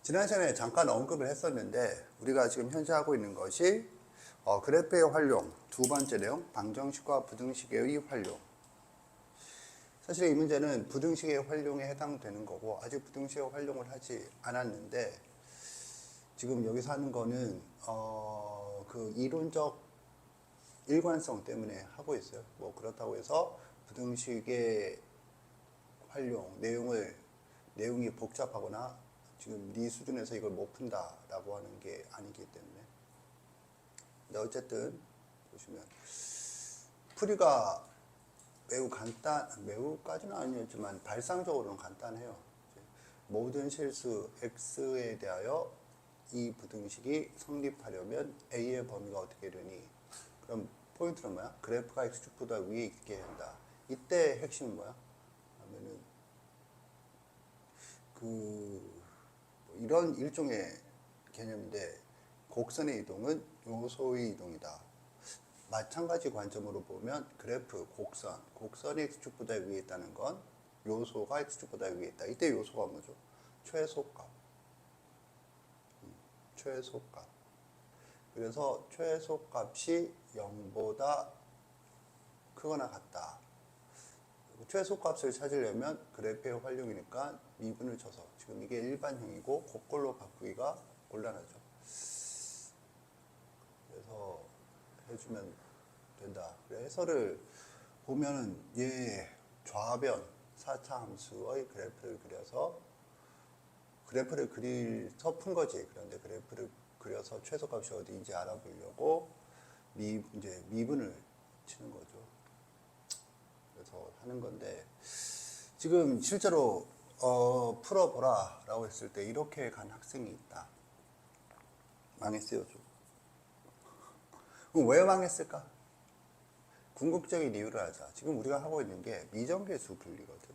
지난 시간에 잠깐 언급을 했었는데 우리가 지금 현재 하고 있는 것이 그래프의 활용, 두 번째 내용, 방정식과 부등식의 활용. 사실 이 문제는 부등식의 활용에 해당되는 거고 아직 부등식의 활용을 하지 않았는데 지금 여기서 하는 거는 그 이론적 일관성 때문에 하고 있어요. 뭐 그렇다고 해서 부등식의 활용, 내용이 복잡하거나 지금 네 수준에서 이걸 못 푼다라고 하는 게 아니기 때문에. 근데 어쨌든 보시면 풀이가 매우까지는 아니었지만 발상적으로는 간단해요. 모든 실수 x에 대하여 이 부등식이 성립하려면 a의 범위가 어떻게 되니? 그럼 포인트는 뭐야? 그래프가 x축보다 위에 있게 한다. 이때 핵심은 뭐야? 하면은 이런 일종의 개념인데 곡선의 이동은 요소의 이동이다. 마찬가지 관점으로 보면 그래프, 곡선이 x축보다 위에 있다는 건 요소가 x축보다 위에 있다. 이때 요소가 뭐죠? 최소값. 최소값. 그래서 최소값이 0보다 크거나 같다. 최소값을 찾으려면 그래프의 활용이니까 미분을 쳐서 지금 이게 일반형이고 그걸로 바꾸기가 곤란하죠. 그래서 해주면 된다. 해설을 보면은 좌변 4차 함수의 그래프를 그려서 그래프를 그려서 푼 거지. 그런데 그래프를 그려서 최소값이 어디인지 알아보려고 이제 미분을 치는 거죠. 그래서 하는 건데 지금 실제로 풀어보라 라고 했을 때 이렇게 간 학생이 있다. 망했어요 좀. 그럼 왜 망했을까? 궁극적인 이유를 하자. 지금 우리가 하고 있는 게 미정계수 분리거든.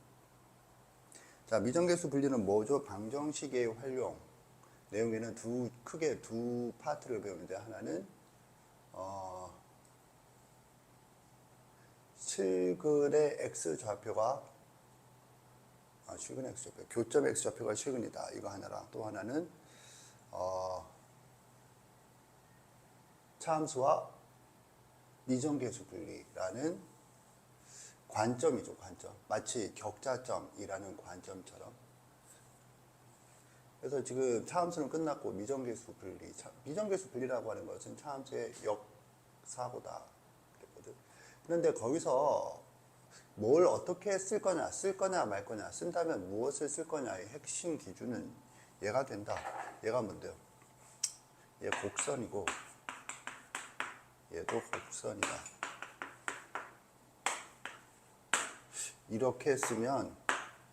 자, 미정계수 분리는 뭐죠? 방정식의 활용. 내용에는 크게 두 파트를 배우는데 하나는 실근의 x좌표가 실근의 x좌표, 교점 x좌표가 실근이다. 이거 하나랑 또 하나는 차함수와 미정계수 분리라는 관점이죠. 관점. 마치 격자점이라는 관점처럼. 그래서 지금 차함수는 끝났고 미정계수 분리라고 하는 것은 차함수의 역사고다 그랬거든. 그런데 거기서 뭘 어떻게 쓸 거냐 말 거냐, 쓴다면 무엇을 쓸 거냐의 핵심 기준은 얘가 된다. 얘가 뭔데요? 얘 곡선이고 얘도 곡선이다. 이렇게 쓰면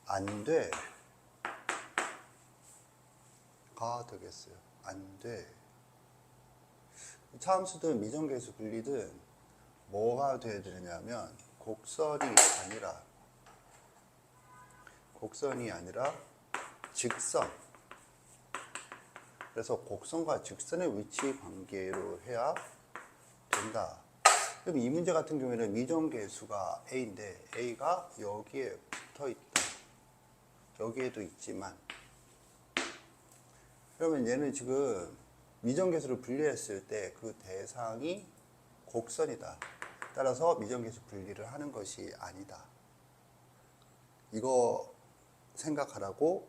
안 돼. 가 되겠어요. 안 돼. 차함수든 미정계수 분리든 뭐가 돼야 되냐면 곡선이 아니라 직선. 그래서 곡선과 직선의 위치 관계로 해야 된다. 그럼 이 문제 같은 경우에는 미정계수가 a인데 a가 여기에 붙어 있다. 여기에도 있지만 그러면 얘는 지금 미정계수를 분리했을 때 그 대상이 곡선이다. 따라서 미정계수 분리를 하는 것이 아니다. 이거 생각하라고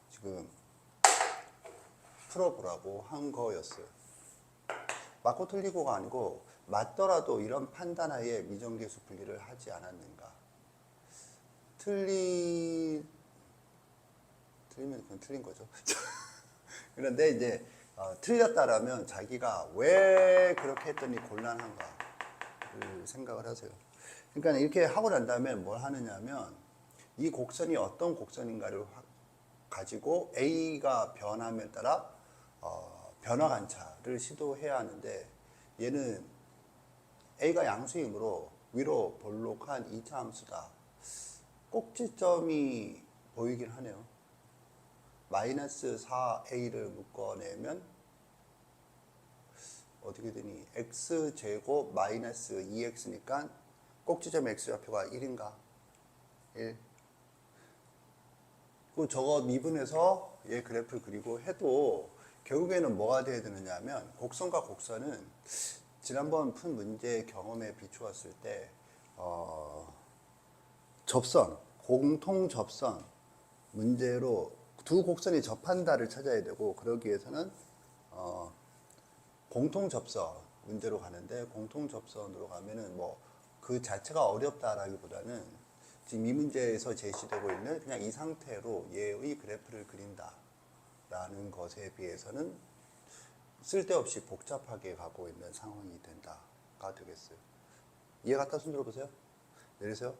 지금 풀어보라고 한 거였어요. 맞고 틀리고가 아니고 맞더라도 이런 판단하에 미정계수 분리를 하지 않았는가. 틀리면 그건 틀린 거죠. 그런데 이제 틀렸다라면 자기가 왜 그렇게 했더니 곤란한가를 생각을 하세요. 그러니까 이렇게 하고 난 다음에 뭘 하느냐면 이 곡선이 어떤 곡선인가를 가지고 A가 변함에 따라 변화 관찰을 시도해야 하는데 얘는 A가 양수이므로 위로 볼록한 2차 함수다. 꼭지점이 보이긴 하네요. 마이너스 4a를 묶어내면 어떻게 되니? x제곱 마이너스 2x니까 꼭지점 x좌표가 1인가? 1. 그 저거 미분해서 얘 그래프를 그리고 해도 결국에는 뭐가 돼야 되느냐 하면 곡선과 곡선은 지난번 푼 문제 경험에 비추었을 때 접선, 공통 접선 문제로 두 곡선이 접한다를 찾아야 되고, 그러기 위해서는 공통 접선 문제로 가는데, 공통 접선으로 가면은 뭐 그 자체가 어렵다라기보다는 지금 이 문제에서 제시되고 있는 그냥 이 상태로 얘의 그래프를 그린다라는 것에 비해서는 쓸데없이 복잡하게 가고 있는 상황이 된다가 되겠어요. 이해 갔다 손 들어보세요. 내리세요.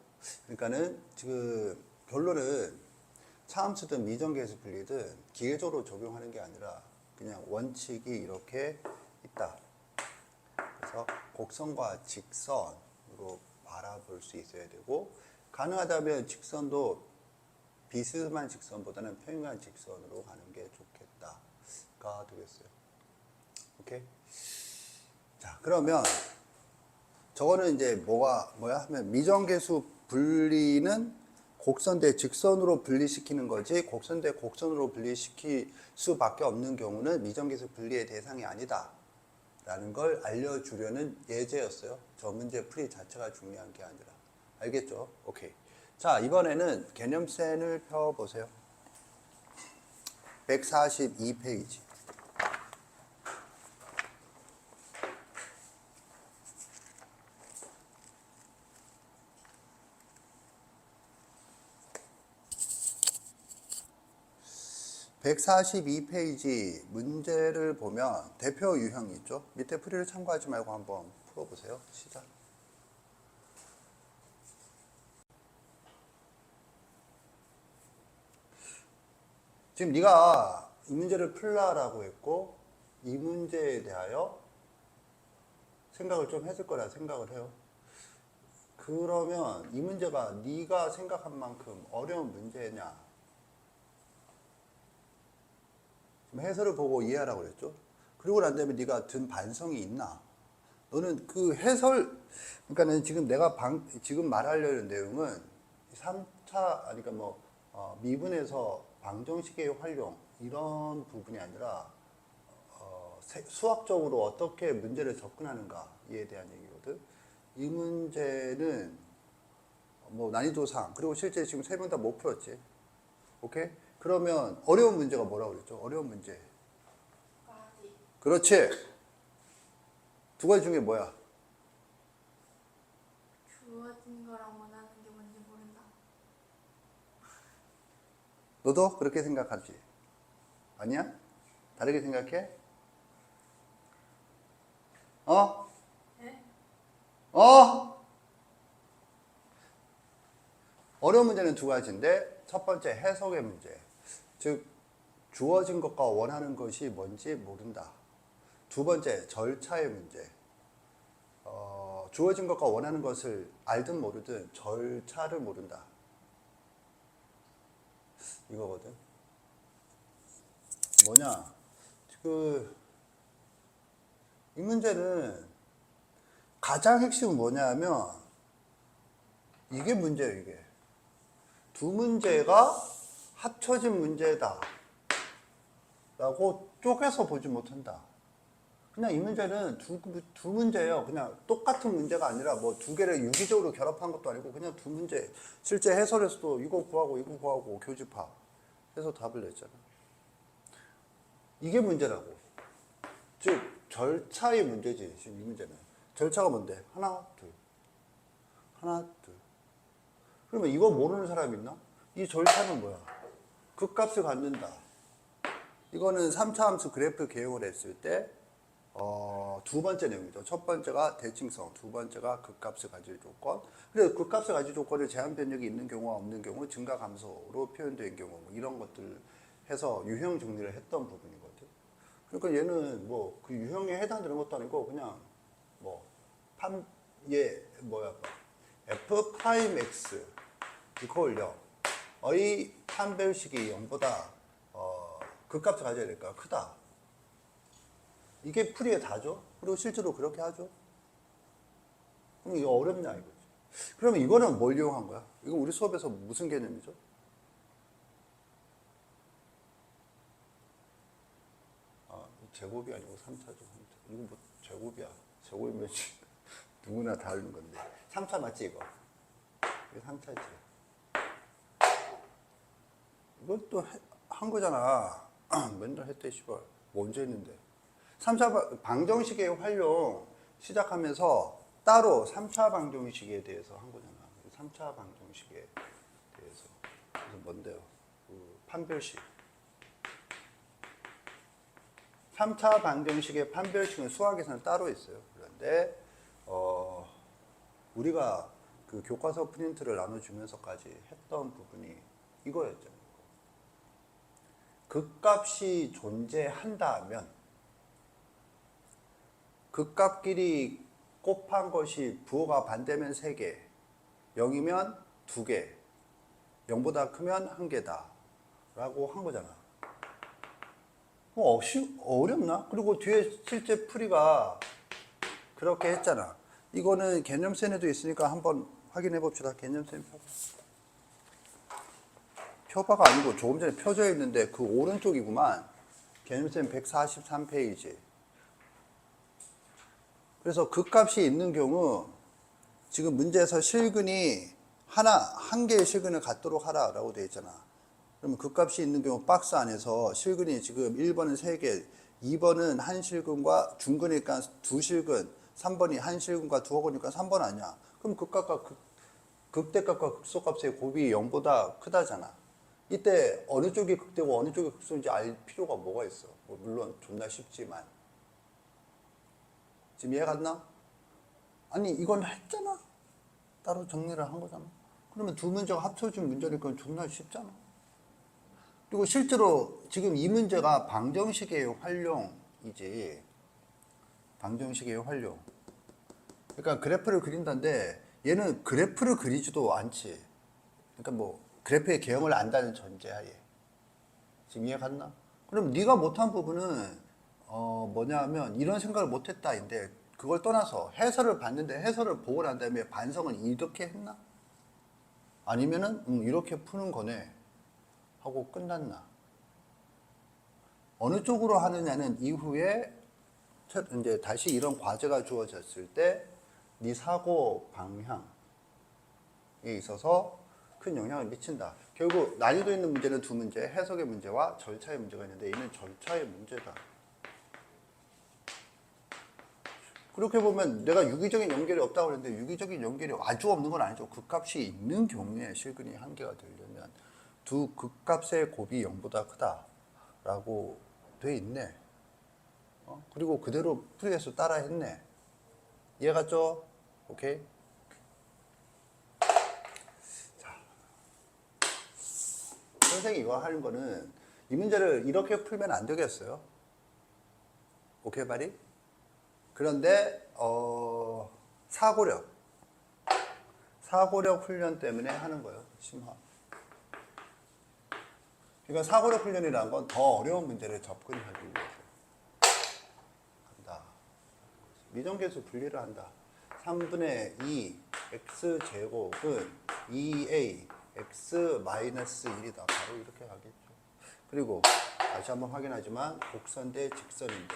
그러니까는 지금 결론은 차함수든 미정계에서 분리든 기계적으로 적용하는 게 아니라 그냥 원칙이 이렇게 있다. 그래서 곡선과 직선으로 바라볼 수 있어야 되고, 가능하다면 직선도 비스듬한 직선보다는 평행한 직선으로 가는 게 좋겠다가 되겠어요. 오케이? 자, 그러면 저거는 이제 뭐야 하면 미정계수 분리는 곡선 대 직선으로 분리시키는 거지, 곡선 대 곡선으로 분리시킬 수밖에 없는 경우는 미정계수 분리의 대상이 아니다 라는 걸 알려주려는 예제였어요. 저 문제 풀이 자체가 중요한 게 아니라. 알겠죠? 오케이. 자, 이번에는 개념센을 펴보세요. 142페이지. (142페이지) 문제를 보면 대표 유형이 있죠. 밑에 풀이를 참고하지 말고 한번 풀어보세요. 시작. 지금 네가 이 문제를 풀라라고 했고, 이 문제에 대하여 생각을 좀 했을 거라 생각을 해요. 그러면 이 문제가 네가 생각한 만큼 어려운 문제냐? 해설을 보고 이해하라고 그랬죠. 그러고 난 다음에 네가 든 반성이 있나? 너는 그 해설, 그러니까는 지금 내가 지금 말하려는 내용은 3차, 그러니까 뭐 미분에서 방정식의 활용 이런 부분이 아니라 수학적으로 어떻게 문제를 접근하는가에 대한 얘기거든. 이 문제는 뭐 난이도상, 그리고 실제 지금 세 명 다 못 풀었지. 오케이? 그러면 어려운 문제가 뭐라고 그랬죠? 어려운 문제. 그렇지. 두 가지 중에 뭐야? 주어진 거랑 원하는 게 뭔지 모른다. 너도 그렇게 생각하지? 아니야? 다르게 생각해? 네? 어려운 문제는 두 가지인데, 첫 번째 해석의 문제. 즉, 주어진 것과 원하는 것이 뭔지 모른다. 두 번째 절차의 문제. 주어진 것과 원하는 것을 알든 모르든 절차를 모른다. 이거거든. 뭐냐? 이 문제는 가장 핵심은 뭐냐 하면 이게 문제예요, 이게. 두 문제가 합쳐진 문제다 라고 쪼개서 보지 못한다. 그냥 이 문제는 두 문제예요. 그냥 똑같은 문제가 아니라 뭐 두 개를 유기적으로 결합한 것도 아니고 그냥 두 문제. 실제 해설에서도 이거 구하고 교집합 해서 답을 냈잖아. 이게 문제라고. 즉 절차의 문제지. 지금 이 문제는 절차가 뭔데? 하나 둘. 그러면 이거 모르는 사람 있나? 이 절차는 뭐야? 극값을 갖는다. 이거는 3차 함수 그래프 개용을 했을 때 두 번째 내용이죠. 첫 번째가 대칭성, 두 번째가 극값을 가질 조건. 그래서 극값을 가질 조건을 제한 변력이 있는 경우와 없는 경우, 증가 감소로 표현된 경우, 뭐 이런 것들 해서 유형 정리를 했던 부분이거든. 그러니까 얘는 뭐 그 유형에 해당되는 것도 아니고 그냥 뭐 f 프라임 x 이퀄 0의 판별식이 0보다 극값을 가져야 될까 크다. 이게 풀이에 다죠. 그리고 실제로 그렇게 하죠. 그럼 이거 어렵냐 이거지. 그러면 이거는 뭘 이용한 거야? 이거 우리 수업에서 무슨 개념이죠? 제곱이 아니고 3차죠. 이거 뭐 제곱이야. 제곱이면 누구나 다 아는 건데. 3차 맞지 이거? 이거 3차지. 이것도 한 거잖아. 맨날 했대 씨발. 뭐 언제 했는데. 3차 방정식의 활용 시작하면서 따로 3차 방정식에 대해서 한 거잖아. 3차 방정식에 대해서. 그래서 뭔데요? 그 판별식. 3차 방정식의 판별식은 수학에서는 따로 있어요. 그런데 우리가 그 교과서 프린트를 나눠주면서까지 했던 부분이 이거였죠. 극값이 존재한다면 극값끼리 곱한 것이 부호가 반대면 3개, 0이면 2개, 0보다 크면 1개다 라고 한 거잖아. 뭐 어렵나? 그리고 뒤에 실제 풀이가 그렇게 했잖아. 이거는 개념센에도 있으니까 한번 확인해 봅시다. 개념센 표가. 표바가 아니고 조금 전에 펴져 있는데 그 오른쪽이구만. 개념센 143페이지. 그래서 극값이 있는 경우 지금 문제에서 실근이 한 개의 실근을 갖도록 하라라고 되어 있잖아. 그러면 극값이 있는 경우 박스 안에서 실근이 지금 1번은 3개, 2번은 한 실근과 중근이니까 2실근, 3번이 한 실근과 두어거니까 3번 아니야. 그럼 극대값과 극소값의 곱이 0보다 크다잖아. 이때 어느 쪽이 극대고 어느 쪽이 극소인지 알 필요가 뭐가 있어. 뭐 물론 존나 쉽지만. 지금 이해 갔나? 아니 이건 했잖아. 따로 정리를 한 거잖아. 그러면 두 문제가 합쳐진 문제니까 존나 쉽잖아. 그리고 실제로 지금 이 문제가 방정식의 활용이지. 방정식의 활용. 그러니까 그래프를 그린다는데 얘는 그래프를 그리지도 않지. 그러니까 뭐 그래프의 개형을 안다는 전제하에. 지금 이해 갔나? 그럼 네가 못한 부분은 뭐냐면 이런 생각을 못했다인데 그걸 떠나서 해설을 봤는데 해설을 보고 난 다음에 반성은 이렇게 했나? 아니면은 이렇게 푸는 거네 하고 끝났나? 어느 쪽으로 하느냐는 이후에 이제 다시 이런 과제가 주어졌을 때 네 사고 방향에 있어서 큰 영향을 미친다. 결국 난이도 있는 문제는 두 문제, 해석의 문제와 절차의 문제가 있는데 이는 절차의 문제다. 그렇게 보면 내가 유기적인 연결이 없다고 그랬는데 유기적인 연결이 아주 없는 건 아니죠. 극값이 있는 경우에 실근이 한계가 되려면 두 극값의 곱이 0보다 크다라고 돼 있네. 그리고 그대로 풀이해서 따라 했네. 이해 갔죠? 오케이? 자, 선생님이 이거 하는 거는 이 문제를 이렇게 풀면 안 되겠어요. 오케이, 바리? 그런데 사고력 훈련 때문에 하는 거예요. 심화. 그러니까 사고력 훈련이라는 건 더 어려운 문제를 접근하기 위해서 한다. 미정계수 분리를 한다. 3분의 2 x제곱은 2a x-1이다. 바로 이렇게 가겠죠. 그리고 다시 한번 확인하지만 곡선 대 직선인데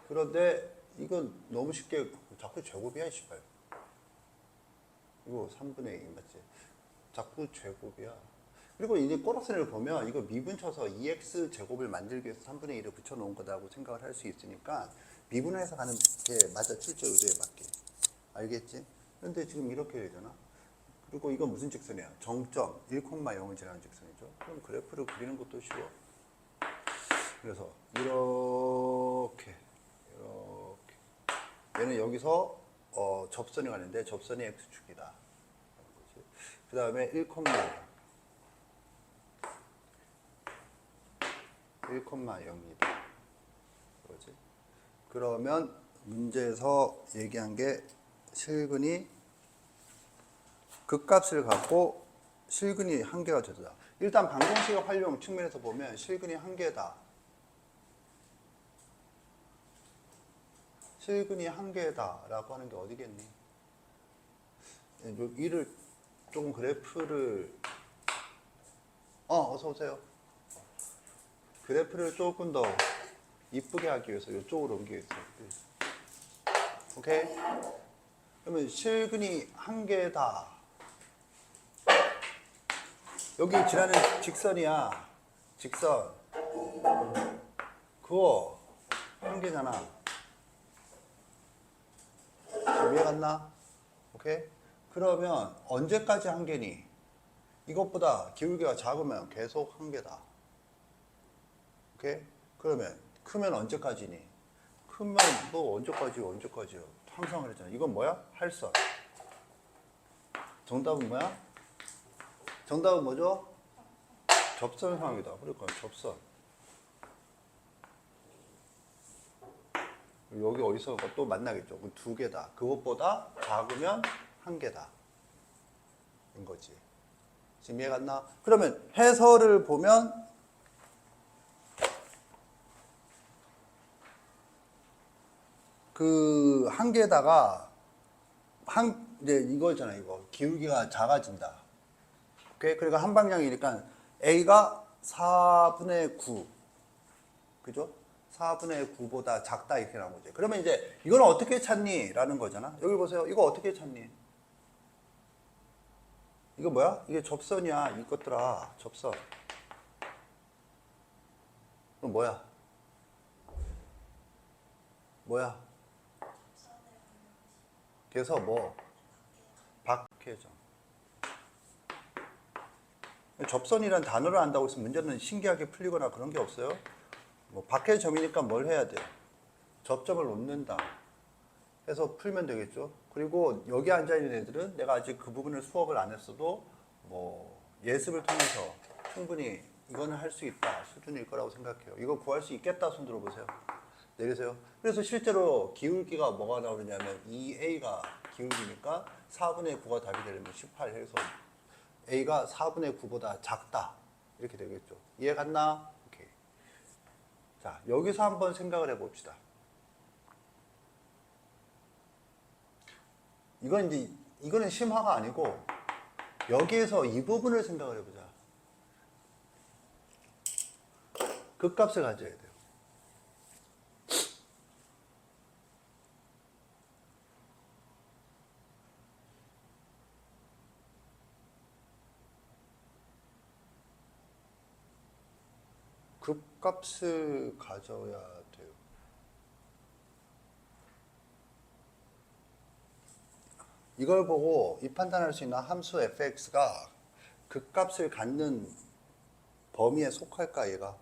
그런데 이건 너무 쉽게 자꾸 제곱이야, 씨발. 이거 3분의 2 맞지? 자꾸 제곱이야. 그리고 이제 꼬락선을 보면 이거 미분 쳐서 2x 제곱을 만들기 위해서 3분의 1을 붙여놓은 거다고 생각을 할 수 있으니까 미분해서 가는 게 맞아. 출제 의도에 맞게. 알겠지? 그런데 지금 이렇게 되잖아. 그리고 이건 무슨 직선이야? 정점 1,0을 지나는 직선이죠. 그럼 그래프를 그리는 것도 쉬워. 그래서 이렇게 얘는 여기서 접선이 가는데 접선이 x축이다. 그 다음에 1,0이다. 그렇지? 그러면 문제에서 얘기한 게 실근이 극값을 갖고 실근이 한계가 되다. 일단 방정식의 활용 측면에서 보면 실근이 한계다. 실근이 한계다라고 하는 게 어디겠니? 이를 조금 그래프를 어서 오세요. 그래프를 조금 더 이쁘게 하기 위해서 이쪽으로 옮기겠어요. 오케이? 그러면 실근이 한 개다. 여기 지나는 직선이야. 직선. 그거 한 개잖아. 이해 갔나? 오케이? 그러면 언제까지 한 개니? 이것보다 기울기가 작으면 계속 한 개다. 오케이? 그러면 크면 언제까지니? 크면 뭐 언제까지요? 항상 그랬잖아. 이건 뭐야? 할선. 정답은 뭐야? 정답은 뭐죠? 접선상이다. 그러니까 접선. 여기 어디서 또 만나겠죠. 두 개다. 그것보다 작으면 한 개다. 인 거지. 지금 이해 갔나? 그러면 해설을 보면 그 한 개다가 이제 이거 있잖아. 이거 기울기가 작아진다. 오케이? 그러니까 한 방향이니까 A가 4분의 9. 그죠? 4분의 9보다 작다 이렇게 나온 거지. 그러면 이제 이건 어떻게 찾니? 라는 거잖아. 여기 보세요. 이거 어떻게 찾니? 이거 뭐야? 이게 접선이야. 이것들아. 접선. 그럼 뭐야? 뭐야? 그래서 뭐? 박해점. 접선이란 단어를 안다고 해서 문제는 신기하게 풀리거나 그런 게 없어요. 뭐 박해점이니까 뭘 해야 돼요? 접점을 놓는다 해서 풀면 되겠죠. 그리고 여기 앉아있는 애들은 내가 아직 그 부분을 수업을 안 했어도 뭐 예습을 통해서 충분히 이거는 할 수 있다 수준일 거라고 생각해요. 이거 구할 수 있겠다 손 들어보세요. 내리세요. 그래서 실제로 기울기가 뭐가 나오느냐면 2A가 기울기니까 4분의 9가 답이 되려면 18 해서 A가 4분의 9보다 작다 이렇게 되겠죠. 이해 갔나? 오케이. 자, 여기서 한번 생각을 해봅시다. 이거는 심화가 아니고 여기에서 이 부분을 생각을 해보자. 극값을 가져야 돼요. 극값을 가져야 돼요. 이걸 보고 이 판단할 수 있는 함수 fx가 극값을 갖는 범위에 속할까 얘가?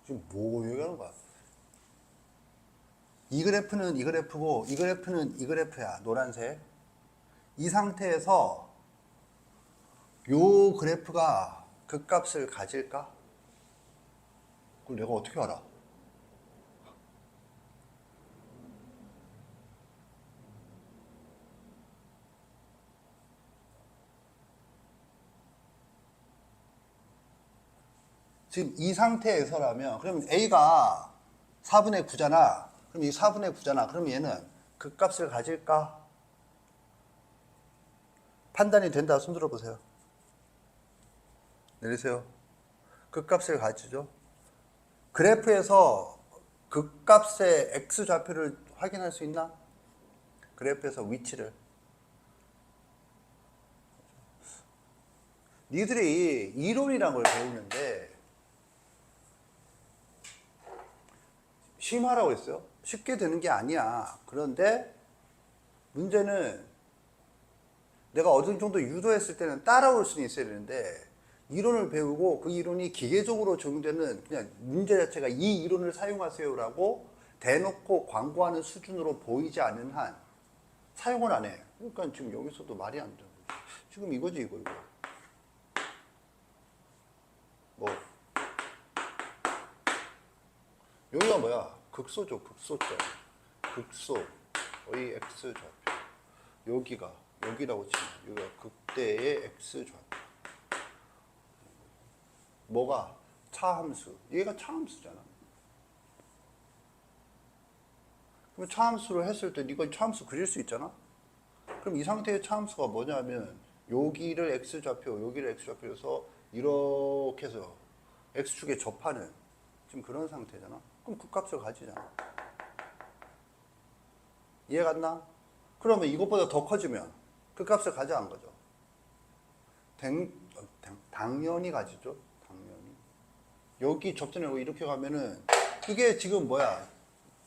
지금 뭐 얘기하는 거야? 이 그래프는 이 그래프고 이 그래프는 이 그래프야. 노란색. 이 상태에서 요 그래프가 극값을 가질까? 그걸 내가 어떻게 알아? 지금 이 상태에서라면 그럼 A가 4분의 9잖아. 그럼 이 4분의 9잖아. 그럼 얘는 극값을 가질까? 판단이 된다. 손 들어보세요. 내리세요. 극값을 가지죠. 그래프에서 극값의 X좌표를 확인할 수 있나? 그래프에서 위치를. 니들이 이론이란 걸 배우는데 심하라고 했어요. 쉽게 되는 게 아니야. 그런데 문제는 내가 어느 정도 유도했을 때는 따라올 수는 있어야 되는데 이론을 배우고 그 이론이 기계적으로 적용되는 그냥 문제 자체가 이 이론을 사용하세요라고 대놓고 광고하는 수준으로 보이지 않는 한 사용을 안 해. 그러니까 지금 여기서도 말이 안 돼. 지금 이거지 이거. 뭐 여기가 뭐야? 극소죠, 극소점. 극소의 x좌표. 여기라고 치면 여기가 극대의 x좌표. 뭐가? 차함수. 얘가 차함수잖아. 그럼 차함수로 했을 때 이거 차함수 그릴 수 있잖아. 그럼 이 상태의 차함수가 뭐냐면 여기를 x좌표, 여기를 x좌표에서 이렇게 해서 x축에 접하는 지금 그런 상태잖아. 그럼 그 값을 가지잖아. 이해 갔나? 그러면 이것보다 더 커지면 그 값을 가져간 거죠. 당연히 가지죠. 당연히. 여기 접선하고 이렇게 가면은 그게 지금 뭐야?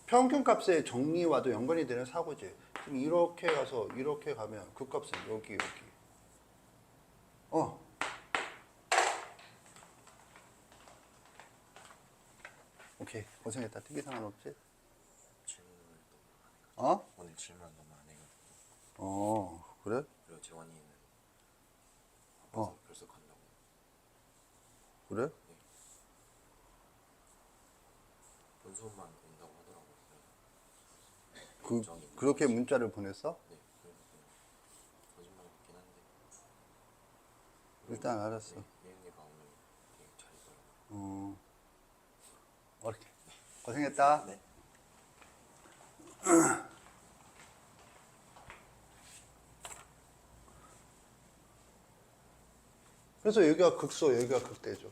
평균값의 정리와도 연관이 되는 사고지. 지금 이렇게 가서 이렇게 가면 그 값은 여기. 오케이. 고생했다. 특이사항은 없지? 질문을 너무 안 해가지고. 어? 오늘 질문을 너무 안 해가지고. 그래? 그리고 재원이는 아파서 벌써 간다고. 그래? 네. 본수업만 온다고 하더라고요. 일정이 그렇게 있는지. 문자를 보냈어? 네. 그래서 그냥 거짓말 같긴 한데. 일단 알았어. 네, 예은이가 오늘 되게 잘했더라고요. 오케이. 고생했다. 네. 그래서 여기가 극소, 여기가 극대죠.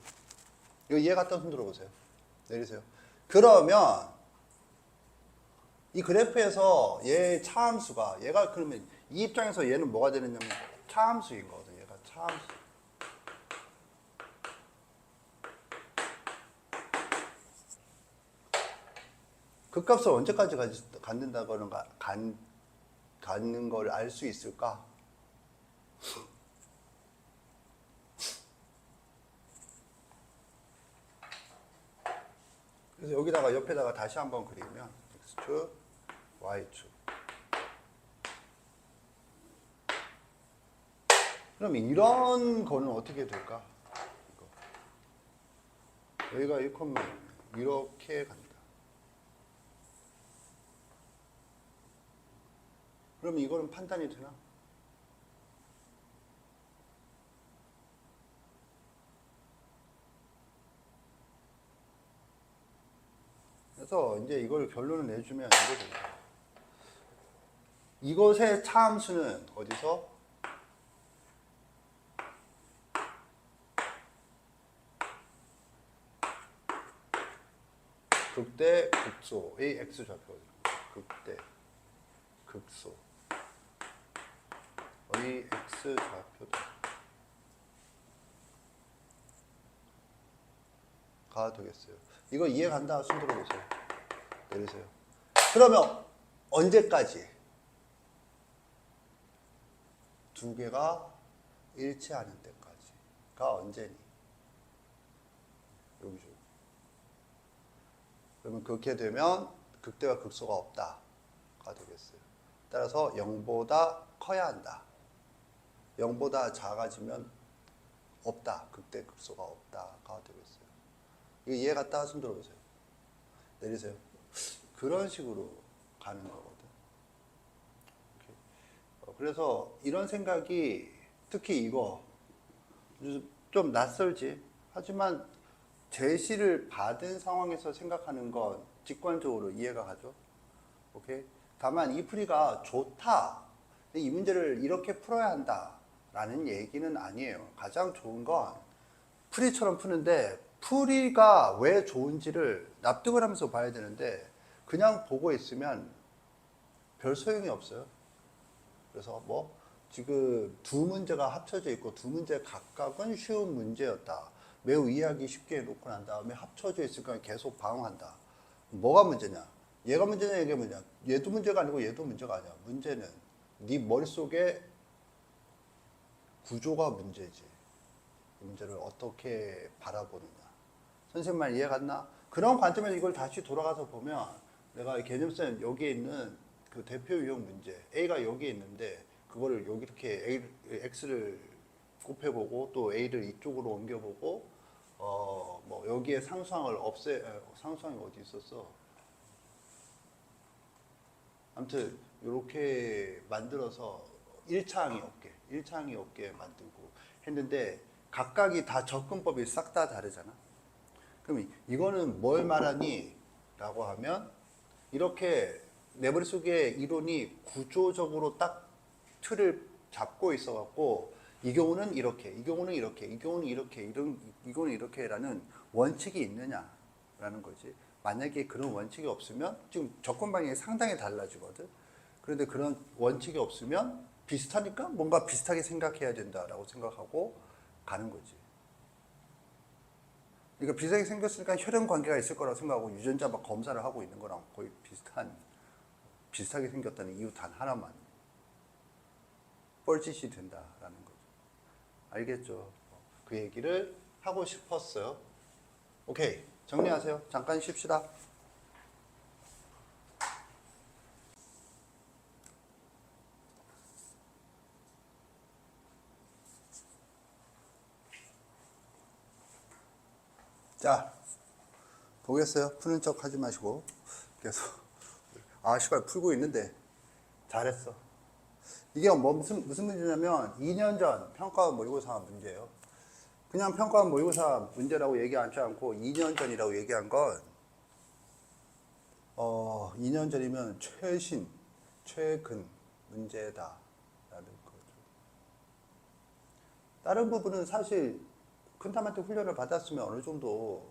이거 이해 갔다 손 들어보세요. 내리세요. 그러면 이 그래프에서 얘 차함수가 얘가 그러면 이 입장에서 얘는 뭐가 되느냐면 차함수인 거거든. 얘가 차함수. 그 값을 언제까지 갖는다거나 갖는 걸 알 수 있을까? 그래서 여기다가 옆에다가 다시 한번 그리면 x축, y축. 그럼 이런 거는 어떻게 될까? 이거. 여기가 1, 이렇게 간다. 그럼 이거는 판단이 되나? 그래서 이제 이걸 결론을 내주면 이거 됩니다. 이것의 차함수는 어디서? 극대, 극소의 x좌표거든요. 극대, 극소의 x좌표다. 가 되겠어요. 이거 이해 간다. 손 들어보세요. 내리세요. 그러면 언제까지? 두 개가 일치하는 때까지가 언제니? 여기죠. 그러면 그렇게 되면 극대와 극소가 없다가 되겠어요. 따라서 0보다 커야 한다. 0보다 작아지면 없다. 극대 극소가 없다가 되겠어요. 이거 이해 갔다 손 들어보세요. 내리세요. 그런 식으로 가는 거거든. 그래서 이런 생각이 특히 이거 좀 낯설지. 하지만 제시를 받은 상황에서 생각하는 건 직관적으로 이해가 가죠. 오케이. 다만 이 풀이가 좋다. 이 문제를 이렇게 풀어야 한다라는 얘기는 아니에요. 가장 좋은 건 풀이처럼 푸는데 풀이가 왜 좋은지를 납득을 하면서 봐야 되는데 그냥 보고 있으면 별 소용이 없어요. 그래서 뭐 지금 두 문제가 합쳐져 있고 두 문제 각각은 쉬운 문제였다. 매우 이해하기 쉽게 해놓고 난 다음에 합쳐져 있으니까 계속 방황한다. 뭐가 문제냐? 얘가 문제냐 이게 문제냐? 얘도 문제가 아니고 얘도 문제가 아니야. 문제는 네 머릿속에 구조가 문제지. 이 문제를 어떻게 바라보느냐. 선생님 말 이해 갔나? 그런 관점에서 이걸 다시 돌아가서 보면 내가 개념선 여기에 있는 그 대표 유형 문제 A가 여기에 있는데 그거를 여기 이렇게 X를 곱해보고 또 A를 이쪽으로 옮겨보고 뭐 여기에 상수항을 상수항이 어디 있었어? 아무튼 이렇게 만들어서 1차항이 없게 만들고 했는데 각각이 다 접근법이 싹 다 다르잖아. 그럼 이거는 뭘 말하니? 라고 하면 이렇게 내 머릿속에 이론이 구조적으로 딱 틀을 잡고 있어갖고 이 경우는 이렇게, 이 경우는 이렇게, 이 경우는 이렇게, 이 경우는 이렇게라는 원칙이 있느냐라는 거지. 만약에 그런 원칙이 없으면 지금 접근 방향이 상당히 달라지거든. 그런데 그런 원칙이 없으면 비슷하니까 뭔가 비슷하게 생각해야 된다라고 생각하고 가는 거지. 그러니까 비슷하게 생겼으니까 혈연 관계가 있을 거라고 생각하고 유전자 막 검사를 하고 있는 거랑 거의 비슷하게 생겼다는 이유 단 하나만. 뻘짓이 된다라는 거죠. 알겠죠? 그 얘기를 하고 싶었어요. 오케이. 정리하세요. 잠깐 쉽시다. 자, 보겠어요? 푸는 척 하지 마시고. 계속. 아, 씨발, 풀고 있는데. 잘했어. 이게 무슨 문제냐면, 2년 전 평가원 모의고사 문제예요. 그냥 평가원 모의고사 문제라고 얘기하지 않고, 2년 전이라고 얘기한 건, 2년 전이면 최근 문제다. 라는 거죠. 다른 부분은 사실, 큰탐한테 훈련을 받았으면 어느 정도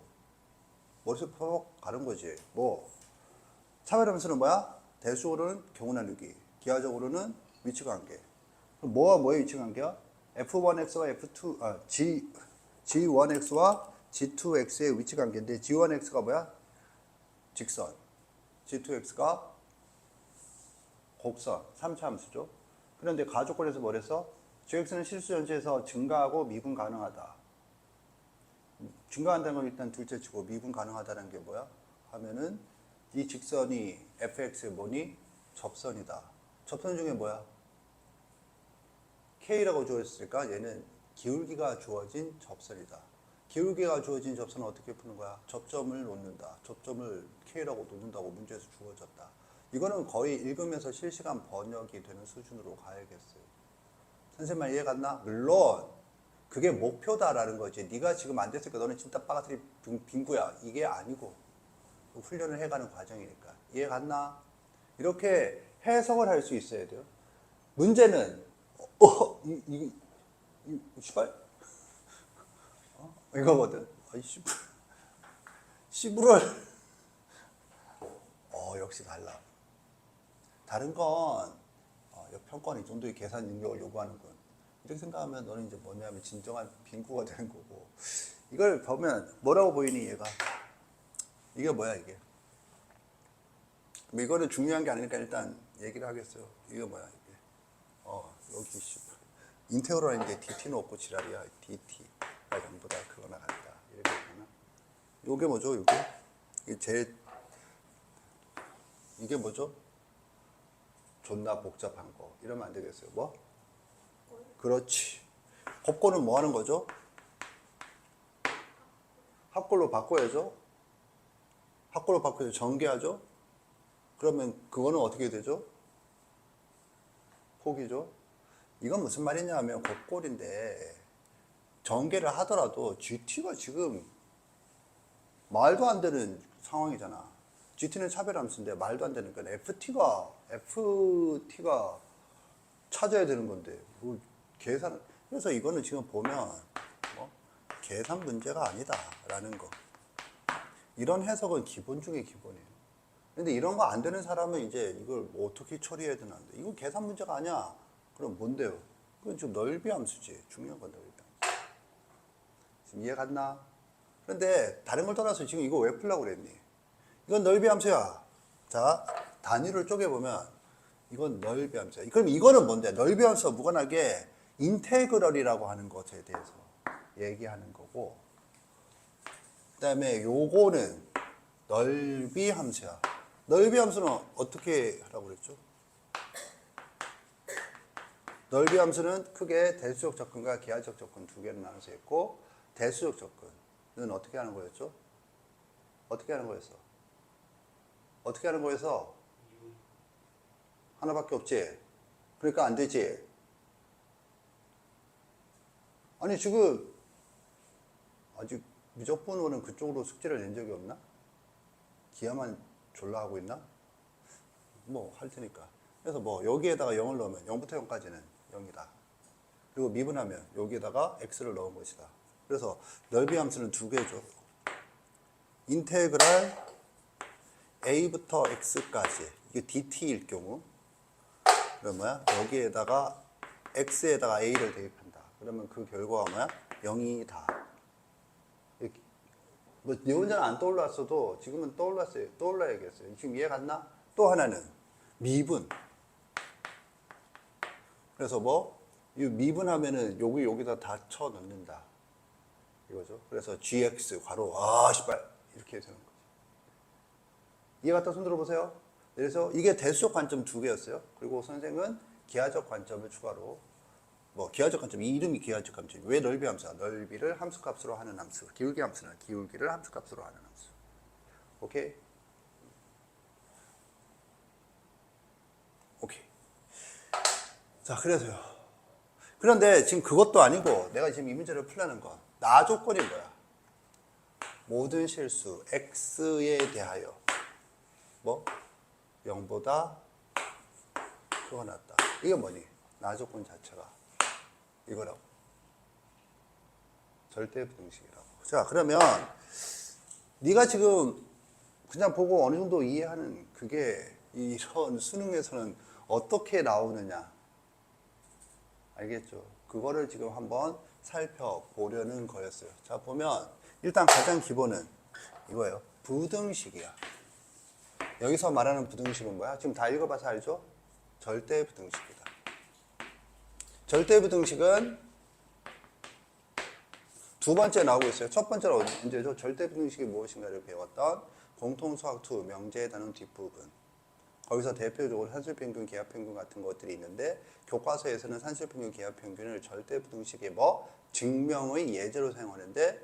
머릿속 퍼가는 거지. 뭐 차별함수는 뭐야? 대수적으로는 경우 나누기, 기하적으로는 위치관계. 그럼 뭐와 뭐의 위치관계야? F1x와 G1x와 G2x의 위치관계인데 G1x가 뭐야? 직선. G2x가 곡선, 3차 함수죠. 그런데 가조건에서 뭐랬어? Gx는 실수 전체에서 증가하고 미분 가능하다. 증가한다는 건 일단 둘째 치고 미분 가능하다는 게 뭐야? 하면은 이 직선이 fx의 뭐니? 접선이다. 접선 중에 뭐야? k라고 주어졌으니까 얘는 기울기가 주어진 접선이다. 기울기가 주어진 접선은 어떻게 푸는 거야? 접점을 놓는다. 접점을 k라고 놓는다고 문제에서 주어졌다. 이거는 거의 읽으면서 실시간 번역이 되는 수준으로 가야겠어요. 선생님 말 이해 갔나? 물론 그게 목표다라는 거지. 네가 지금 안 됐으니까 너는 진짜 빠가트리 빙구야. 이게 아니고 훈련을 해가는 과정이니까. 이해 갔나? 이렇게 해석을 할 수 있어야 돼요. 문제는 씨발 이거거든. 씨부럴 역시 달라. 다른 건 평가는 이 정도의 계산 능력을 요구하는군. 이렇게 생각하면 너는 이제 뭐냐면 진정한 빙구가 되는 거고. 이걸 보면 뭐라고 보이니 얘가? 이게 뭐야 이게? 이거는 중요한 게 아니니까 일단 얘기를 하겠어요. 이게 뭐야 이게? 여기 인테그럴인데 dt는 없고 지랄이야. dt가 0보다 크거나 같다. 이렇게 되나? 요게 뭐죠? 이게 뭐죠? 존나 복잡한 거. 이러면 안 되겠어요. 뭐? 그렇지. 곱골은 뭐 하는 거죠? 합골로 바꿔야죠. 합골로 바꿔서 전개하죠. 그러면 그거는 어떻게 되죠? 폭이죠. 이건 무슨 말이냐 하면 곱골인데 전개를 하더라도 GT가 지금 말도 안 되는 상황이잖아. GT는 차별함수인데 말도 안 되는 건 FT가 찾아야 되는 건데 뭐 계산. 그래서 이거는 지금 보면 계산 문제가 아니다라는 거. 이런 해석은 기본 중에 기본이에요. 근데 이런 거 안 되는 사람은 이제 이걸 뭐 어떻게 처리해야 되나. 이건 계산 문제가 아니야. 그럼 뭔데요? 그건 지금 넓이 함수지. 중요한 건 넓이 함수. 지금 이해 갔나? 그런데 다른 걸 떠나서 지금 이거 왜 풀려고 그랬니? 이건 넓이 함수야. 자, 단위를 쪼개보면 이건 넓이 함수야. 그럼 이거는 뭔데? 넓이 함수와 무관하게 인테그럴이라고 하는 것에 대해서 얘기하는 거고, 그 다음에 요거는 넓이 함수야. 넓이 함수는 어떻게 하라고 그랬죠? 넓이 함수는 크게 대수적 접근과 기하적 접근 두 개로 나눠서 있고, 대수적 접근은 어떻게 하는 거였죠? 어떻게 하는 거였어? 어떻게 하는 거였어? 하나밖에 없지? 그러니까 안 되지? 아니 지금 아직 미적분호는 그쪽으로 숙제를 낸 적이 없나? 기하만 졸라 하고 있나? 뭐 할 테니까. 그래서 뭐 여기에다가 0을 넣으면 0부터 0까지는 0이다. 그리고 미분하면 여기에다가 x를 넣은 것이다. 그래서 넓이 함수는 두 개죠. 인테그랄 a부터 x까지 이게 dt일 경우 그러면 뭐야? 여기에다가 x에다가 a를 대입한다. 그러면 그 결과가 뭐야? 0이다. 뭐 네 혼자는 안 떠올랐어도 지금은 떠올랐어요. 떠올라야겠어요. 지금 이해 갔나? 또 하나는 미분. 그래서 뭐 이 미분하면은 여기다 다 쳐 넣는다. 이거죠. 그래서 gx 괄호 씨발 이렇게 되는 거죠. 이해 갔다 손 들어보세요. 그래서 이게 대수적 관점 두 개였어요. 그리고 선생은 기하적 관점을 추가로 뭐 기하적 관점, 이 이름이 기하적 관점. 왜 넓이 함수야? 넓이를 함수값으로 하는 함수. 기울기 함수는 기울기를 함수값으로 하는 함수. 오케이? 오케이. 자, 그래서요. 그런데 지금 그것도 아니고 내가 지금 이 문제를 풀려는 건 나 조건이 뭐야? 모든 실수 x에 대하여 뭐 0보다 크거나 같다. 이게 뭐니? 나 조건 자체가 이거라고. 절대부등식이라고. 자, 그러면 네가 지금 그냥 보고 어느 정도 이해하는 그게 이런 수능에서는 어떻게 나오느냐. 알겠죠? 그거를 지금 한번 살펴보려는 거였어요. 자, 보면 일단 가장 기본은 이거예요. 부등식이야. 여기서 말하는 부등식은 뭐야? 지금 다 읽어봐서 알죠? 절대부등식이다. 절대부등식은 두 번째 나오고 있어요. 첫 번째는 언제죠? 절대부등식이 무엇인가를 배웠던 공통수학 2 명제에 다룬 뒷부분. 거기서 대표적으로 산술평균, 기하평균 같은 것들이 있는데 교과서에서는 산술평균, 기하평균을 절대부등식의 뭐 증명의 예제로 사용하는데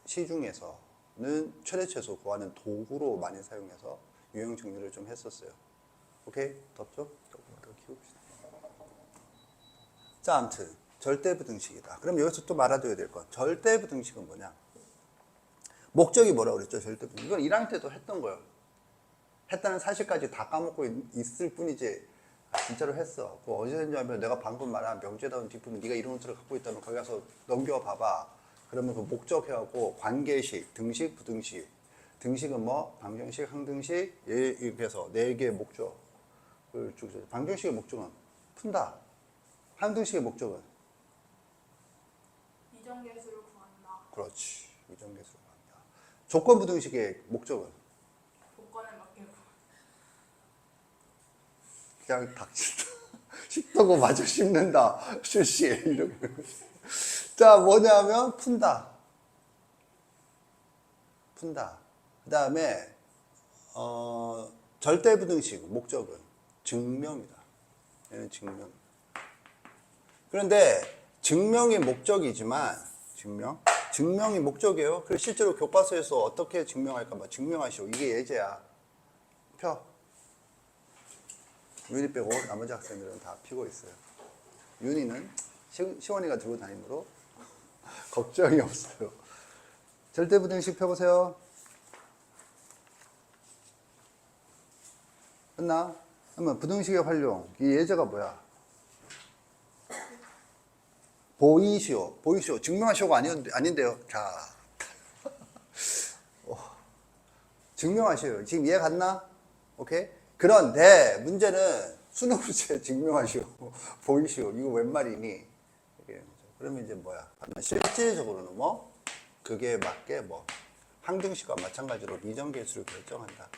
시중에서는 최대최소 구하는 도구로 많이 사용해서 유형 정리를 좀 했었어요. 오케이? 덥죠? 조금 더 키웁시다. 자, 아무튼 절대부등식이다. 그럼 여기서 또 말아둬야 될 건 절대부등식은 뭐냐? 목적이 뭐라고 그랬죠? 절대부등식. 이건 1학년 때도 했던 거예요. 했다는 사실까지 다 까먹고 있을 뿐이지 진짜로 했어. 그거 어디서 했냐 하면 내가 방금 말한 명제다운 뒷부분 네가 이런 노트를 갖고 있다면 거기 가서 넘겨봐봐. 그러면 그 목적해갖고 관계식, 등식, 부등식. 등식은 뭐 방정식, 항등식 이렇게 해서 4개의 목적을 쭉 써요. 방정식의 목적은 푼다. 항등식의 목적은 이정계수를 구한다. 그렇지. 이정계수를 구한다. 조건부등식의 목적은 조건에 맞게 구한다. 그냥 닥친다. 씹다고 마저 씹는다. 실시. 이렇게. 자, 뭐냐면, 푼다. 푼다. 그 다음에, 절대부등식, 목적은 증명이다. 얘는 증명. 그런데, 증명이 목적이지만, 증명이 목적이에요. 그래서 실제로 교과서에서 어떻게 증명할까? 뭐 증명하시오. 이게 예제야. 펴. 윤희 빼고 나머지 학생들은 다 피고 있어요. 윤희는 시원이가 들고 다니므로 걱정이 없어요. 절대부등식 펴보세요. 끝나? 그러면 부등식의 활용. 이 예제가 뭐야? 보이시오. 증명하시오가 아닌데요. 자. 증명하시오. 지금 이해 갔나? 오케이? 그런데 문제는 수능 문제 증명하시오. 보이시오. 이거 웬 말이니? 그러면 이제 뭐야? 실질적으로는 뭐? 그게 맞게 뭐? 항등식과 마찬가지로 미정계수를 결정한다.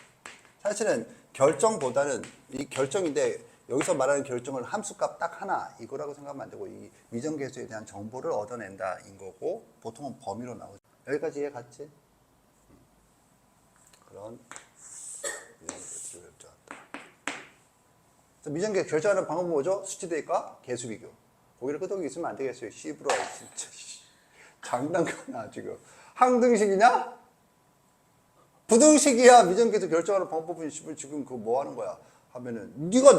사실은 결정보다는 이 결정인데 여기서 말하는 결정은 함수값 딱 하나 이거라고 생각하면 안 되고 이 미정계수에 대한 정보를 얻어낸다인 거고 보통은 범위로 나오죠. 여기까지 이해 갔지? 그런 미정계수를 결정한다. 미정계수 결정하는 방법은 뭐죠? 수치 대입과 계수 비교. 거기를 끄덕이 있으면 안 되겠어요. 씨부라 진짜 장난감이야 지금. 항등식이냐? 부등식이야. 미정계수 결정하는 방법은 지금 그거 뭐 하는 거야? 하면은 네가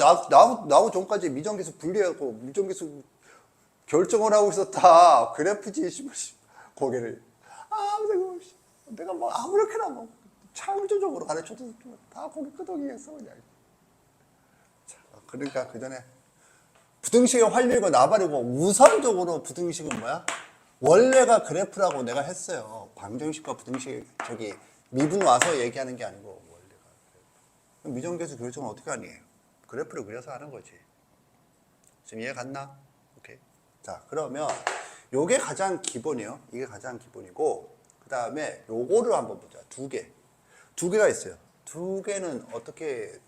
나오기 전까지 미정계수 분리하고 미정계수 결정을 하고 있었다. 그래프지 고개를 내가 뭐 아무렇게나 뭐 창조적으로 가르쳐도 다 고개 끄덕이겠어 그냥. 그러니까 그 전에 부등식의 활률과 나발이고 우선적으로 부등식은 뭐야? 원래가 그래프라고 내가 했어요. 방정식과 부등식 저기 미분 와서 얘기하는 게 아니고 원래가 그래프. 미정계수 교정은 어떻게 하니? 그래프를 그려서 하는 거지. 지금 이해 갔나? 오케이. 자, 그러면 요게 가장 기본이에요. 이게 가장 기본이고 그 다음에 요거를 한번 보자. 두 개. 두 개가 있어요. 두 개는 어떻게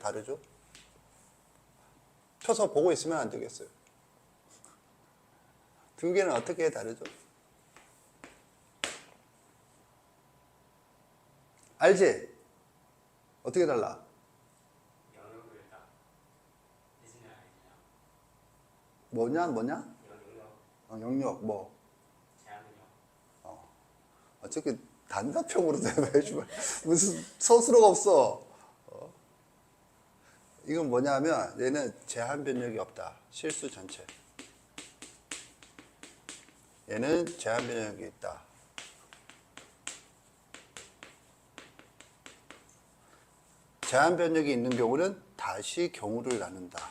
다르죠? 펴서 보고 있으면 안 되겠어요. 두 개는 어떻게 다르죠? 알지? 어떻게 달라? 뭐냐? 영역 뭐? 어차피 단답형으로 대답해주면 무슨 서술어가 없어. 이건 뭐냐면 얘는 제한 변력이 없다. 실수 전체. 얘는 제한 변력이 있다. 제한 변력이 있는 경우는 다시 경우를 나눈다.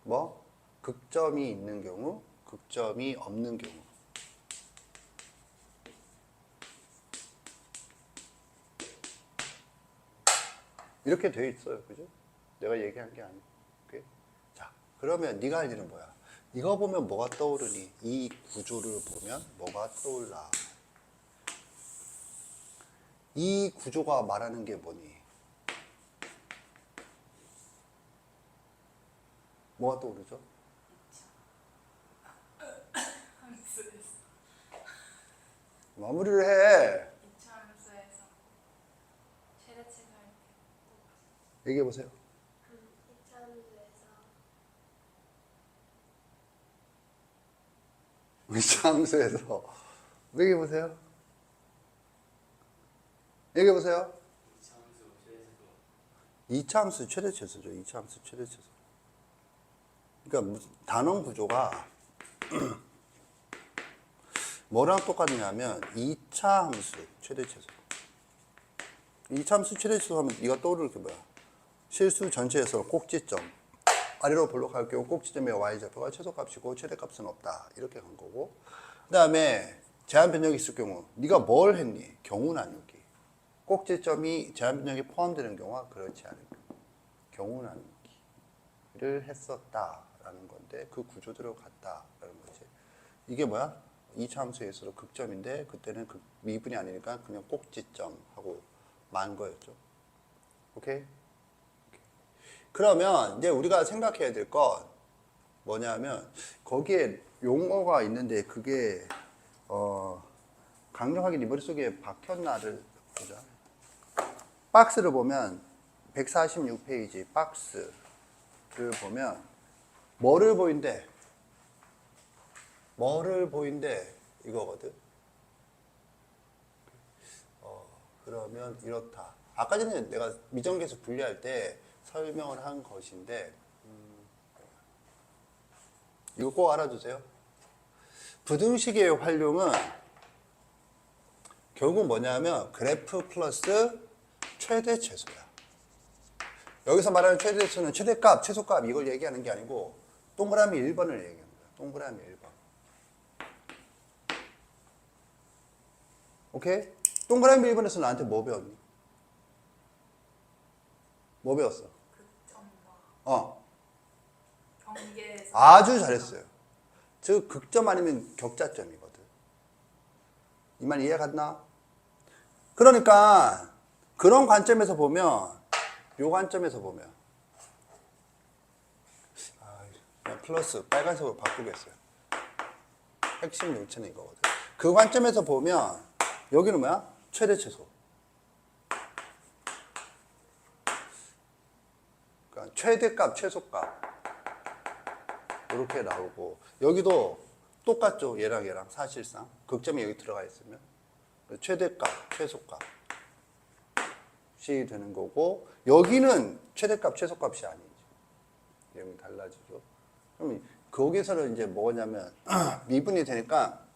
뭐? 극점이 있는 경우, 극점이 없는 경우. 이렇게 돼 있어요. 그죠? 내가 얘기한 게 아니고. 오케이? 자, 그러면 네가 할 일은 뭐야? 이거 보면 뭐가 떠오르니? 이 구조를 보면 뭐가 떠올라? 이 구조가 말하는 게 뭐니? 뭐가 떠오르죠? 함수에서 마무리를 해. 이차 함수에서 최대치가 할 때. 얘기해 보세요. 이차 함수에서 위치함수에서 얘기해 보세요. 얘기해 보세요. 이차함수 최대체수죠. 이차함수 최대체수. 그러니까 무슨 단원 구조가 뭐랑 똑같냐면 2차 함수 최대체수. 2차 함수 최대체수 하면 이거 떠오르는 게 뭐야? 실수 전체에서 꼭지점 아래로 볼록할 경우 꼭지점의 y좌표가 최소값이고 최대값은 없다. 이렇게 간 거고 그 다음에 제한 변력이 있을 경우 네가 뭘 했니? 경우 나누기. 꼭지점이 제한 변력이 포함되는 경우와 그렇지 않은 경우 나누기를 했었다라는 건데 그 구조대로 갔다라는 거지. 이게 뭐야? 2차 함수에서 극점인데 그때는 미분이 아니니까 그냥 꼭지점 하고 만 거였죠. 오케이? 그러면 이제 우리가 생각해야 될 건 뭐냐면 거기에 용어가 있는데 그게 강력하게 네 머릿속에 박혔나를 보자. 박스를 보면 146페이지 박스를 보면 뭐를 보인대? 뭐를 보인대? 이거거든. 그러면 이렇다. 아까 전에 내가 미정계수 분리할 때 설명을 한 것인데 이거 꼭 알아두세요. 부등식의 활용은 결국 뭐냐면 그래프 플러스 최대체수야. 여기서 말하는 최대체수는 최대값, 최소값 이걸 얘기하는 게 아니고 동그라미 1번을 얘기하는 거야. 동그라미 1번. 오케이? 동그라미 1번에서 나한테 뭐 배웠니? 뭐 배웠어? 극점과 경계에서 아주 잘했어요. 즉 극점 아니면 격자점이거든. 이 말 이해 갔나? 그러니까 그런 관점에서 보면 요 관점에서 보면 그냥 플러스 빨간색으로 바꾸겠어요. 핵심 요체는 이거거든. 그 관점에서 보면 여기는 뭐야? 최대 최소. 그러니까 최대값, 최소값 이렇게 나오고 여기도 똑같죠. 얘랑 사실상 극점이 여기 들어가 있으면 최대값, 최소값이 되는 거고 여기는 최대값, 최소값이 아니지. 내용이 달라지죠. 그럼 거기서는 이제 뭐냐면 미분이 되니까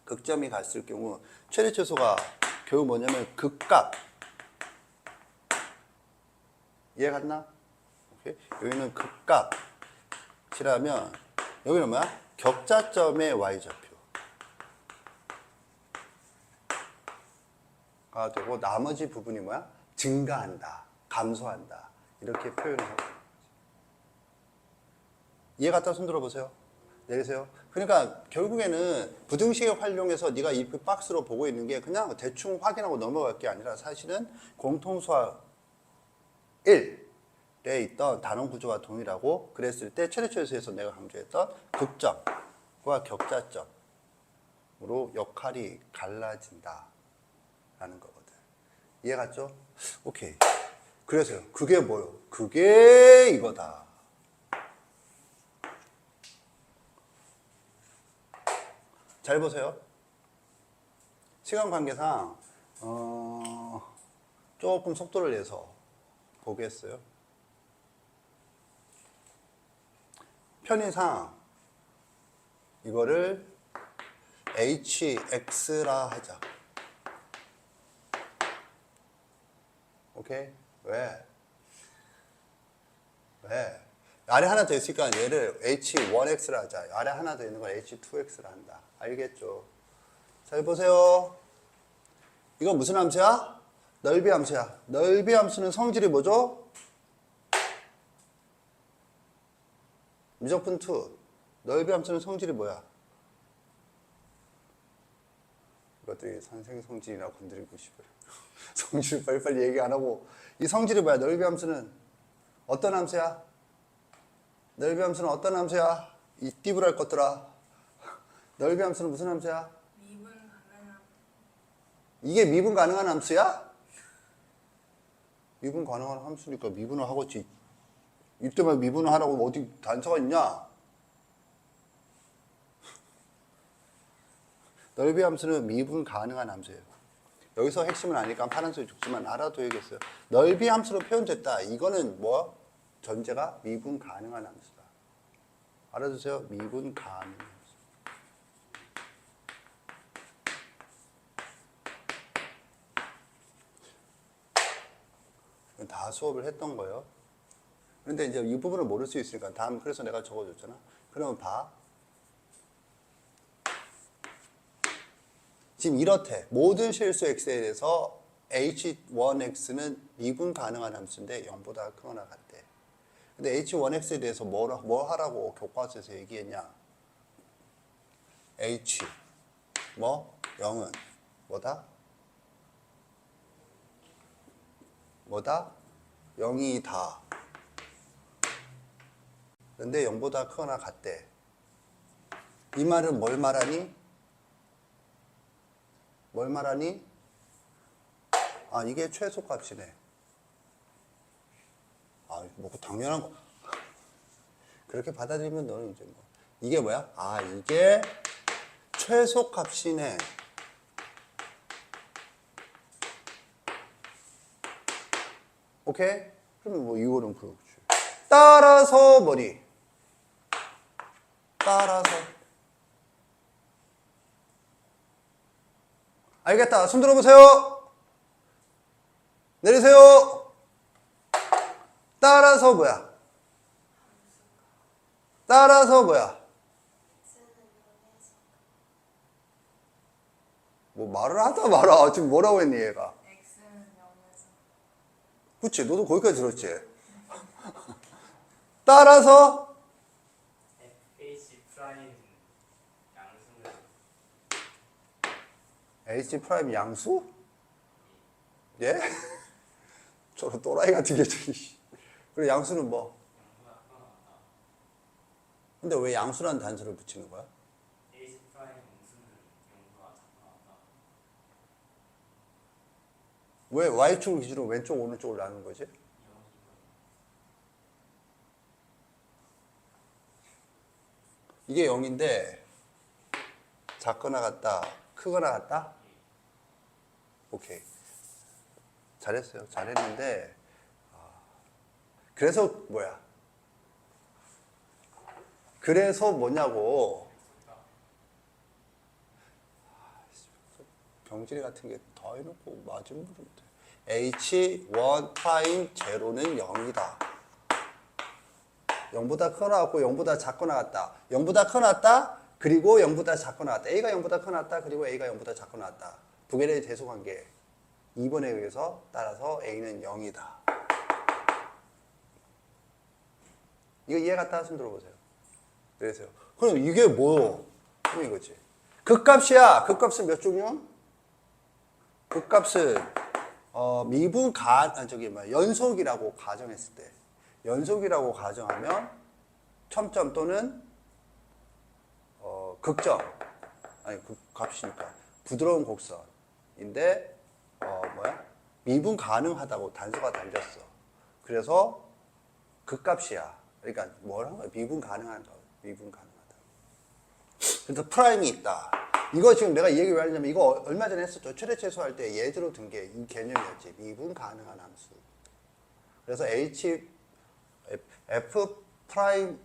극점이 갔을 경우 최대 최소가 결국 뭐냐면 극값. 이해 갔나? 오케이? 여기는 극값이라면 여기는 뭐야? 격자점의 y좌표 가 되고 나머지 부분이 뭐야? 증가한다, 감소한다 이렇게 표현을 하고 있는 거지. 이해갔다 손 들어보세요. 내리세요. 그러니까 결국에는 부등식을 활용해서 네가 이 박스로 보고 있는 게 그냥 대충 확인하고 넘어갈 게 아니라 사실은 공통수학 1에 있던 단원 구조와 동일하고 그랬을 때 최대 최소에서 내가 강조했던 극점과 격자점으로 역할이 갈라진다 라는 거거든. 이해갔죠? 오케이. 그래서요. 그게 뭐요? 그게 이거다. 잘 보세요. 시간 관계상 조금 속도를 내서 보겠어요. 편의상 이거를 hx라 하자. 오케이? 왜? 아래 하나 더 있으니까 얘를 h1x라 하자. 아래 하나 더 있는 걸 h2x라 한다. 알겠죠? 잘 보세요. 이거 무슨 함수야? 넓이 함수야. 넓이 함수는 성질이 뭐죠? 미적분 2. 넓이 함수는 성질이 뭐야? 이것들이 선생 성질이나 건드리고 싶어요. 성질 빨리빨리 얘기 안 하고. 이 성질이 뭐야? 넓이 함수는 어떤 함수야? 넓이 함수는 어떤 함수야? 이 띠부랄 것들아. 넓이 함수는 무슨 함수야? 미분 가능한. 이게 미분 가능한 함수야? 미분 가능한 함수니까 미분을 하겠지. 이때만 미분을 하라고 어디 단서가 있냐? 넓이 함수는 미분 가능한 함수예요. 여기서 핵심은 아니까 파란 소리 죽지만 알아둬야겠어요. 넓이 함수로 표현됐다. 이거는 뭐? 전제가 미분 가능한 함수다. 알아두세요. 미분 가능한 함수. 다 수업을 했던 거예요. 그런데 이제 이 부분을 모를 수 있으니까 다음 그래서 내가 적어줬잖아. 그러면 봐. 지금 이렇대. 모든 실수 x에 대해서 h1x는 미분 가능한 함수인데 0보다 크거나 같대. 근데 h1x에 대해서 뭐 하라고 교과서에서 얘기했냐? h 0은 뭐다? 0이다. 근데 0보다 크거나 같대. 이 말은 뭘 말하니? 아, 이게 최소값이네. 아, 뭐 당연한 거. 그렇게 받아들이면 너는 이제 뭐. 이게 뭐야? 아, 이게 최소값이네. 오케이? 그러면 뭐 이거는 그렇지. 따라서 뭐니? 따라서. 알겠다. 손 들어보세요. 내리세요. 따라서 뭐야? 따라서 뭐야? 뭐 말을 하다 말아. 지금 뭐라고 했니 얘가? x는 0에서. 그치? 너도 거기까지 들었지? 따라서 H 프라임 양수는 H 프라임 양수? 예? 저런 또라이 같은 게 저기. 그래 양수는 뭐? 근데 왜 양수라는 단서를 붙이는 거야? H 프라임 양수는 0보다 작다. 왜 Y축을 기준으로 왼쪽 오른쪽을 나누는 거지? 이게 0인데 작거나 같다, 크거나 같다? 오케이. 잘했어요. 잘했는데 그래서 뭐야? 그래서 뭐냐고. 병진이 같은 게 더 해놓고 맞은 부분. H1 프라임 제로는 0이다. 0보다 커 나왔고 0보다 작고 나왔다. 0보다 커 나왔다. 그리고 0보다 작고 나왔다. A가 0보다 커 나왔다. 그리고 A가 0보다 작고 나왔다. 부계례의 대소관계 2번에 의해서 따라서 A는 0이다. 이거 이해 갔다 손 들어보세요. 그래서요. 그럼 이게 뭐? 그럼 이거지. 극값이야. 극값은 몇 종류? 극값은 연속이라고 가정했을 때, 연속이라고 가정하면 첨점 또는 극점, 아니 극값이니까 부드러운 곡선인데 미분 가능하다고 단서가 달렸어. 그래서 극값이야. 그러니까 뭘 한 거야? 미분 가능한 거. 미분 가능하다. 그래서 프라임이 있다. 이거 지금 내가 이 얘기 왜 하냐면 이거 얼마 전에 했었죠. 최대 최소할 때 예제로 든 게 이 개념이었지. 미분 가능한 함수. 그래서 F 프라임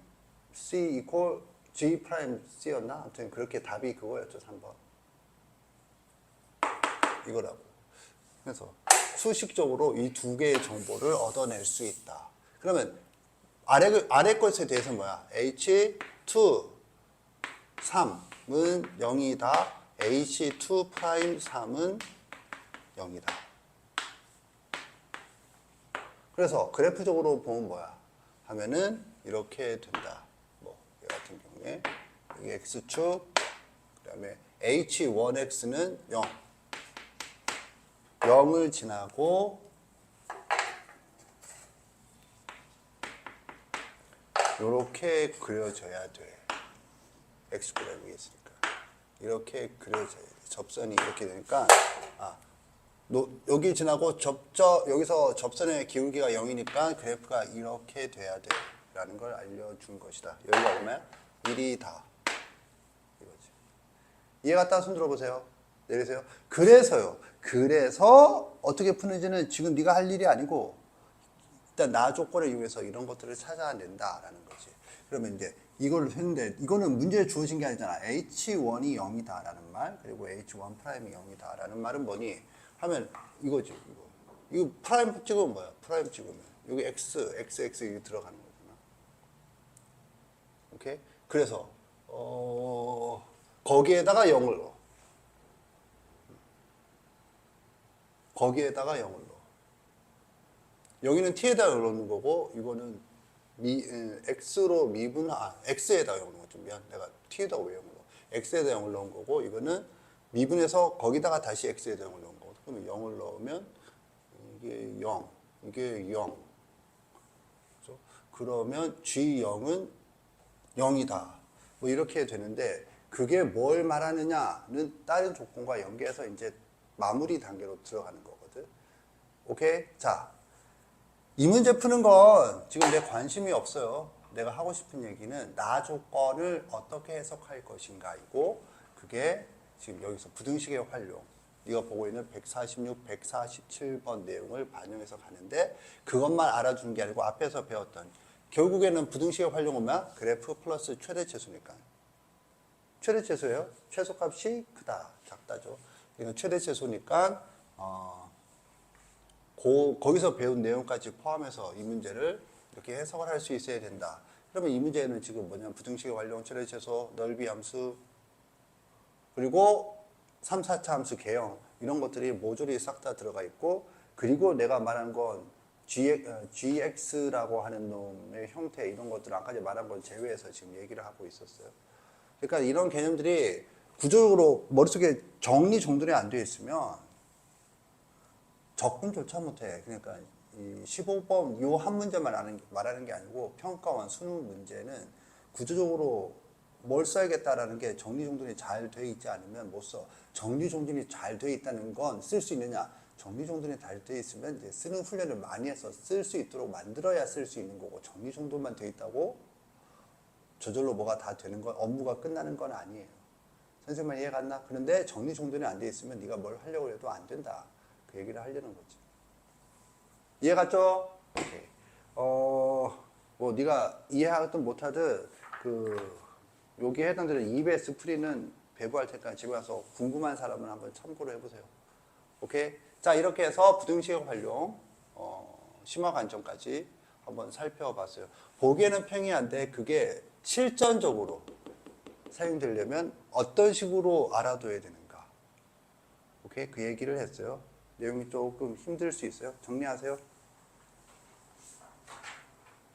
C 이퀄 G 프라임 C였나? 아무튼 그렇게 답이 그거였죠. 3번. 이거라고. 그래서 수식적으로 이 두 개의 정보를 얻어낼 수 있다. 그러면 아래 것에 대해서 뭐야? H2 3은 0이다. H2 프라임 3은 0이다. 그래서 그래프적으로 보면 뭐야? 하면은 이렇게 된다. 뭐, 얘 같은 경우에 여기 X축, 그 다음에 H1X는 0. 0을 지나고 이렇게 그려져야 돼. X보다 위에 있으니까. 이렇게 그려져야 돼. 접선이 이렇게 되니까, 여기 지나고 여기서 접선의 기울기가 0이니까 그래프가 이렇게 돼야 돼. 라는 걸 알려준 것이다. 여기가 얼마야? 1이다. 이거지. 이해 갔다 손 들어보세요. 내리세요. 그래서 어떻게 푸는지는 지금 네가 할 일이 아니고, 일단 나 조건을 이용해서 이런 것들을 찾아낸다라는 거지. 그러면 이제 이걸 했는데 이거는 문제에 주어진 게 아니잖아. H1이 0이다라는 말, 그리고 H1 프라임이 0이다라는 말은 뭐니? 하면 이거지. 이거 프라임 찍으면 뭐야? 프라임 찍으면 여기 X 여기 들어가는 거잖아. 오케이? 그래서 거기에다가 0을 넣어. 거기에다가 0을 넣어. 여기는 t에다 넣는 거고, 이거는 x로 x에다 0을 넣은 거죠. 미안, 내가 t에다 왜 0을 넣어? x에다 0을 넣은 거고, 이거는 미분해서 거기다가 다시 x에다 0을 넣은 거고, 그러면 0을 넣으면 이게 0, 이게 0. 그렇죠? 그러면 g0은 0이다. 뭐 이렇게 되는데, 그게 뭘 말하느냐는 다른 조건과 연계해서 이제 마무리 단계로 들어가는 거거든. 오케이? 자, 이 문제 푸는 건 지금 내 관심이 없어요. 내가 하고 싶은 얘기는 나 조건을 어떻게 해석할 것인가이고, 그게 지금 여기서 부등식의 활용, 네가 보고 있는 146, 147번 내용을 반영해서 가는데, 그것만 알아주는 게 아니고 앞에서 배웠던, 결국에는 부등식의 활용은 뭐야? 그래프 플러스 최대최소니까. 최대최소예요. 최소값이 크다, 작다죠. 그러니까 최대최소니까 거기서 배운 내용까지 포함해서 이 문제를 이렇게 해석을 할 수 있어야 된다. 그러면 이 문제는 지금 뭐냐면 부등식의 활용, 최대최소, 넓이 함수, 그리고 3, 4차 함수 개형, 이런 것들이 모조리 싹 다 들어가 있고, 그리고 내가 말한 건 GX라고 하는 놈의 형태, 이런 것들 아까까지 말한 건 제외해서 지금 얘기를 하고 있었어요. 그러니까 이런 개념들이 구조적으로 머릿속에 정리정돈이 안 되어 있으면 접근조차 못해. 그러니까 이 15번 요 한 문제만 말하는 게 아니고, 평가원 수능 문제는 구조적으로 뭘 써야겠다라는 게 정리정돈이 잘 돼 있지 않으면 못 써. 정리정돈이 잘 돼 있다는 건 쓸 수 있느냐? 정리정돈이 잘 돼 있으면 이제 쓰는 훈련을 많이 해서 쓸 수 있도록 만들어야 쓸 수 있는 거고, 정리정돈만 돼 있다고 저절로 뭐가 다 되는 건, 업무가 끝나는 건 아니에요. 선생님만 이해 갔나? 그런데 정리정돈이 안 돼 있으면 네가 뭘 하려고 해도 안 된다. 그 얘기를 하려는 거지. 이해 갔죠? 오케이. 뭐 네가 이해하든 못하든 여기에 해당되는 EBS 풀이는 배부할 테니까 집에 가서 궁금한 사람은 한번 참고를 해보세요. 오케이? 자, 이렇게 해서 부등식의 활용 심화 관점까지 한번 살펴봤어요. 보기에는 평이한데 그게 실전적으로 사용되려면 어떤 식으로 알아둬야 되는가. 오케이? 그 얘기를 했어요. 내용이 조금 힘들 수 있어요. 정리하세요.